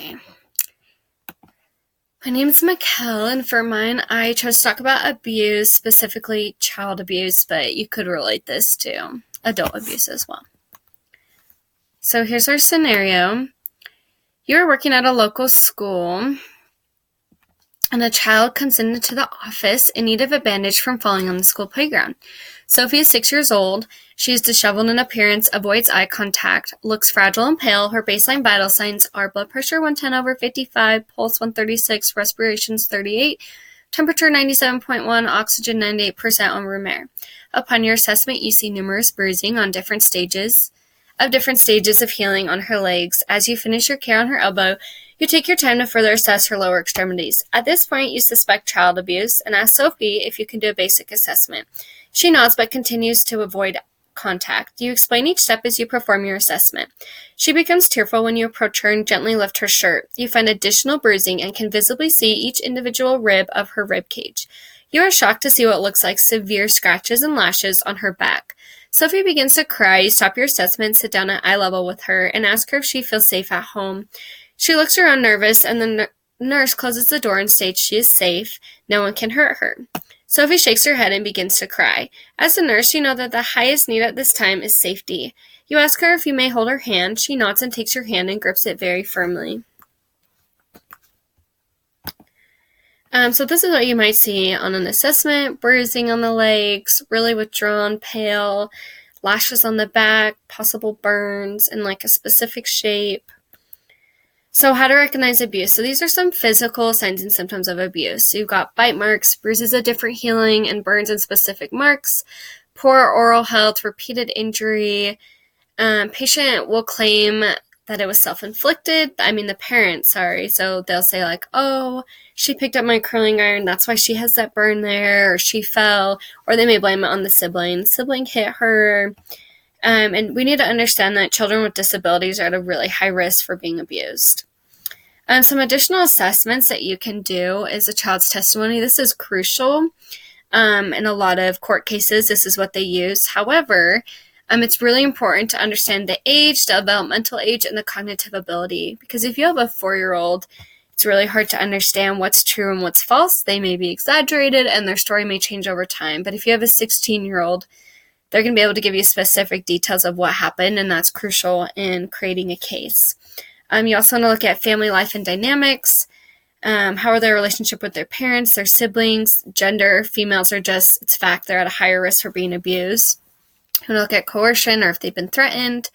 Okay. My name is Mikkel, and for mine, I chose to talk about abuse, specifically child abuse, but you could relate this to adult abuse as well. So here's our scenario. You're working at a local school, and a child comes into the office in need of a bandage from falling on the school playground. Sophie is 6 years old. She is disheveled in appearance, avoids eye contact, looks fragile and pale. Her baseline vital signs are blood pressure 110/55, pulse 136, respirations 38, temperature 97.1, oxygen 98% on room air. Upon your assessment, you see numerous bruising on different stages of healing on her legs. As you finish your care on her elbow, you take your time to further assess her lower extremities. At this point, you suspect child abuse and ask Sophie if you can do a basic assessment. She nods but continues to avoid contact. You explain each step as you perform your assessment. She becomes tearful when you approach her and gently lift her shirt. You find additional bruising and can visibly see each individual rib of her rib cage. You are shocked to see what looks like severe scratches and lashes on her back. Sophie begins to cry. You stop your assessment, sit down at eye level with her, and ask her if she feels safe at home. She looks around nervous, and the nurse closes the door and states she is safe. No one can hurt her. Sophie shakes her head and begins to cry. As a nurse, you know that the highest need at this time is safety. You ask her if you may hold her hand. She nods and takes your hand and grips it very firmly. So this is what you might see on an assessment: bruising on the legs, really withdrawn, pale, lashes on the back, possible burns in like a specific shape. So how to recognize abuse. So these are some physical signs and symptoms of abuse. So you've got bite marks, bruises of different healing, and burns in specific marks, poor oral health, repeated injury. Patient will claim that it was self-inflicted. The parent, sorry. So they'll say like, oh, she picked up my curling iron, that's why she has that burn there, or she fell, or they may blame it on the sibling. The sibling hit her. And we need to understand that children with disabilities are at a really high risk for being abused. Some additional assessments that you can do is a child's testimony. This is crucial. In a lot of court cases, this is what they use. However, it's really important to understand the age, the developmental age, and the cognitive ability. Because if you have a 4-year-old, it's really hard to understand what's true and what's false. They may be exaggerated, and their story may change over time. But if you have a 16-year-old, they're going to be able to give you specific details of what happened, and that's crucial in creating a case. You also want to look at family life and dynamics. How are their relationship with their parents, their siblings, gender. Females are just, it's fact, they're at a higher risk for being abused. You want to look at coercion or if they've been threatened.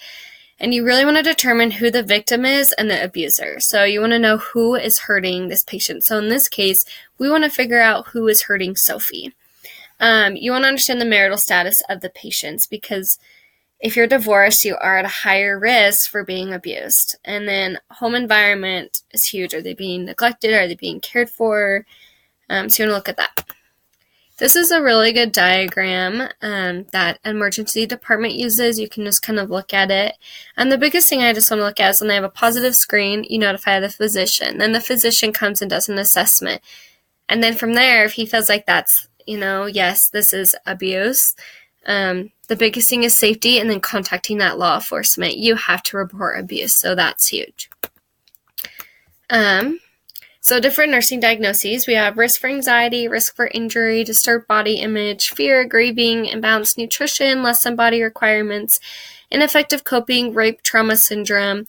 And you really want to determine who the victim is and the abuser. So you want to know who is hurting this patient. So in this case, we want to figure out who is hurting Sophie. You want to understand the marital status of the patients, because if you're divorced, you are at a higher risk for being abused. And then home environment is huge. Are they being neglected? Are they being cared for? So you want to look at that. This is a really good diagram that emergency department uses. You can just kind of look at it. And the biggest thing I just want to look at is when they have a positive screen, you notify the physician. Then the physician comes and does an assessment. And then from there, if he feels like that's, yes, this is abuse, the biggest thing is safety, and then contacting that law enforcement. You have to report abuse, so that's huge. So different nursing diagnoses. We have risk for anxiety, risk for injury, disturbed body image, fear, grieving, imbalanced nutrition, less than body requirements, ineffective coping, rape trauma syndrome,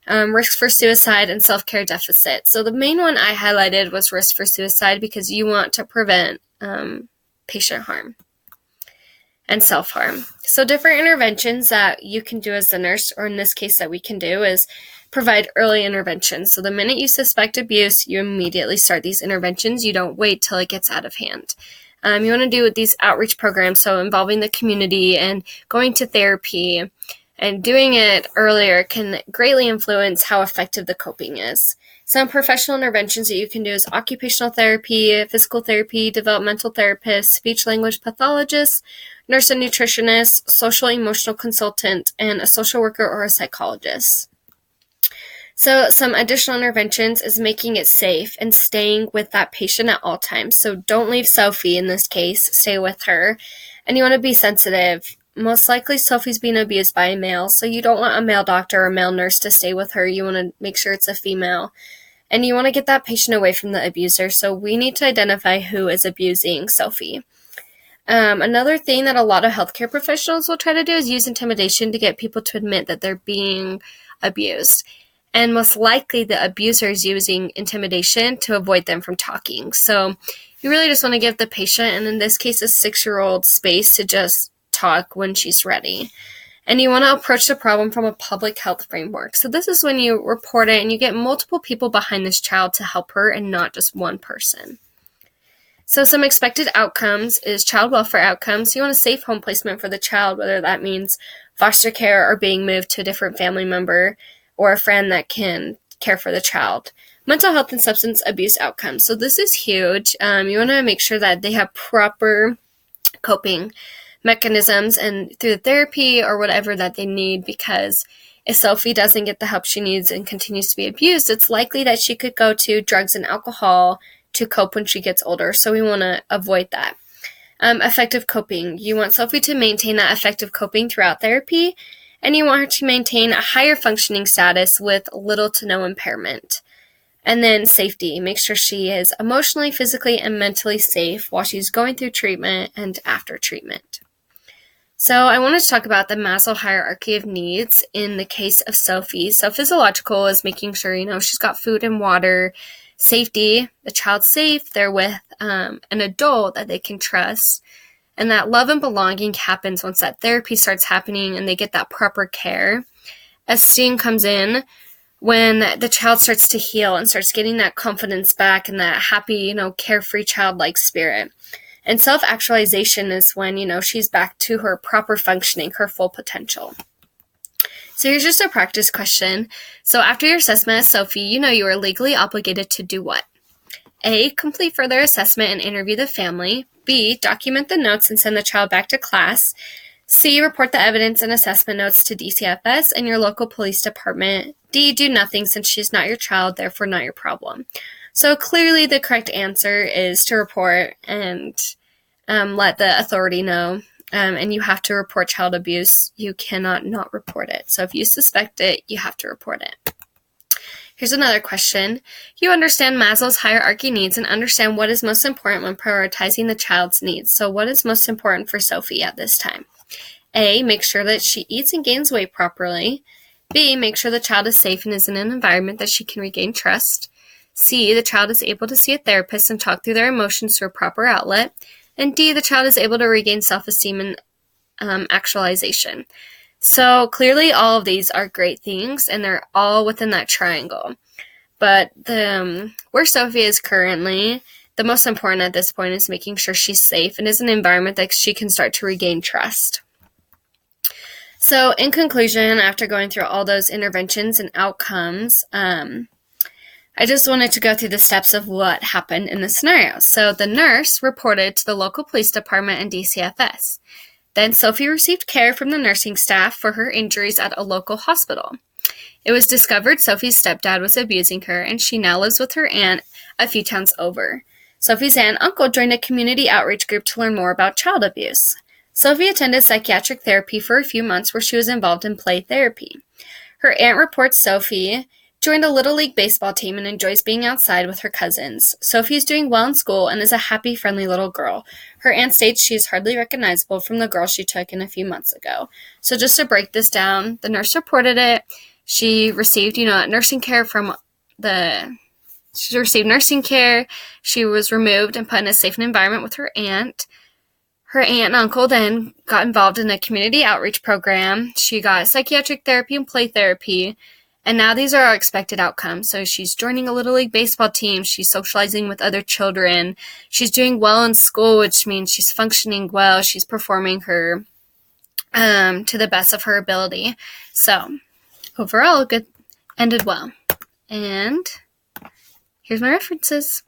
risk for suicide, and self-care deficit. So the main one I highlighted was risk for suicide, because you want to prevent patient harm and self-harm. So different interventions that you can do as a nurse, or in this case that we can do, is provide early intervention. So the minute you suspect abuse, you immediately start these interventions. You don't wait till it gets out of hand. You want to do with these outreach programs, so involving the community and going to therapy and doing it earlier can greatly influence how effective the coping is. Some professional interventions that you can do is occupational therapy, physical therapy, developmental therapist, speech-language pathologist, nurse and nutritionist, social emotional consultant, and a social worker or a psychologist. So some additional interventions is making it safe and staying with that patient at all times. So don't leave Sophie in this case, stay with her. And you want to be sensitive most likely Sophie's being abused by a male, so you don't want a male doctor or male nurse to stay with her. You want to make sure it's a female. And you want to get that patient away from the abuser, so we need to identify who is abusing Sophie. Another thing that a lot of healthcare professionals will try to do is use intimidation to get people to admit that they're being abused. And most likely the abuser is using intimidation to avoid them from talking. So you really just want to give the patient, and in this case a 6-year-old, space to just talk when she's ready. And you want to approach the problem from a public health framework. So this is when you report it and you get multiple people behind this child to help her and not just one person. So some expected outcomes is child welfare outcomes. You want a safe home placement for the child, whether that means foster care or being moved to a different family member or a friend that can care for the child. Mental health and substance abuse outcomes. So this is huge. You want to make sure that they have proper coping mechanisms and through the therapy or whatever that they need, because if Sophie doesn't get the help she needs and continues to be abused, it's likely that she could go to drugs and alcohol to cope when she gets older. So we want to avoid that. Effective coping. You want Sophie to maintain that effective coping throughout therapy, and you want her to maintain a higher functioning status with little to no impairment. And then safety. Make sure she is emotionally, physically, and mentally safe while she's going through treatment and after treatment. So I wanted to talk about the Maslow hierarchy of needs in the case of Sophie. So physiological is making sure, she's got food and water. Safety, the child's safe, they're with an adult that they can trust. And that love and belonging happens once that therapy starts happening and they get that proper care. Esteem comes in when the child starts to heal and starts getting that confidence back and that happy, carefree childlike spirit. And self-actualization is when, she's back to her proper functioning, her full potential. So here's just a practice question. So after your assessment of Sophie, you are legally obligated to do what? A, complete further assessment and interview the family. B, document the notes and send the child back to class. C, report the evidence and assessment notes to DCFS and your local police department. D, do nothing since she's not your child, therefore not your problem. So clearly the correct answer is to report and let the authority know. And you have to report child abuse. You cannot not report it. So if you suspect it, you have to report it. Here's another question. You understand Maslow's hierarchy needs and understand what is most important when prioritizing the child's needs. So what is most important for Sophie at this time? A, make sure that she eats and gains weight properly. B, make sure the child is safe and is in an environment that she can regain trust. C, the child is able to see a therapist and talk through their emotions through a proper outlet. And D, the child is able to regain self-esteem and actualization. So clearly all of these are great things, and they're all within that triangle. But where Sophie is currently, the most important at this point is making sure she's safe and is in an environment that she can start to regain trust. So in conclusion, after going through all those interventions and outcomes, I just wanted to go through the steps of what happened in the scenario. So the nurse reported to the local police department and DCFS. Then Sophie received care from the nursing staff for her injuries at a local hospital. It was discovered Sophie's stepdad was abusing her, and she now lives with her aunt a few towns over. Sophie's aunt and uncle joined a community outreach group to learn more about child abuse. Sophie attended psychiatric therapy for a few months where she was involved in play therapy. Her aunt reports Sophie joined a Little League baseball team and enjoys being outside with her cousins. Sophie is doing well in school and is a happy, friendly little girl. Her aunt states she is hardly recognizable from the girl she took in a few months ago. So just to break this down, the nurse reported it. She received, nursing care She received nursing care. She was removed and put in a safe environment with her aunt. Her aunt and uncle then got involved in a community outreach program. She got psychiatric therapy and play therapy. And now these are our expected outcomes. So she's joining a Little League baseball team. She's socializing with other children. She's doing well in school, which means she's functioning well. She's performing her to the best of her ability. So overall, good, ended well. And here's my references.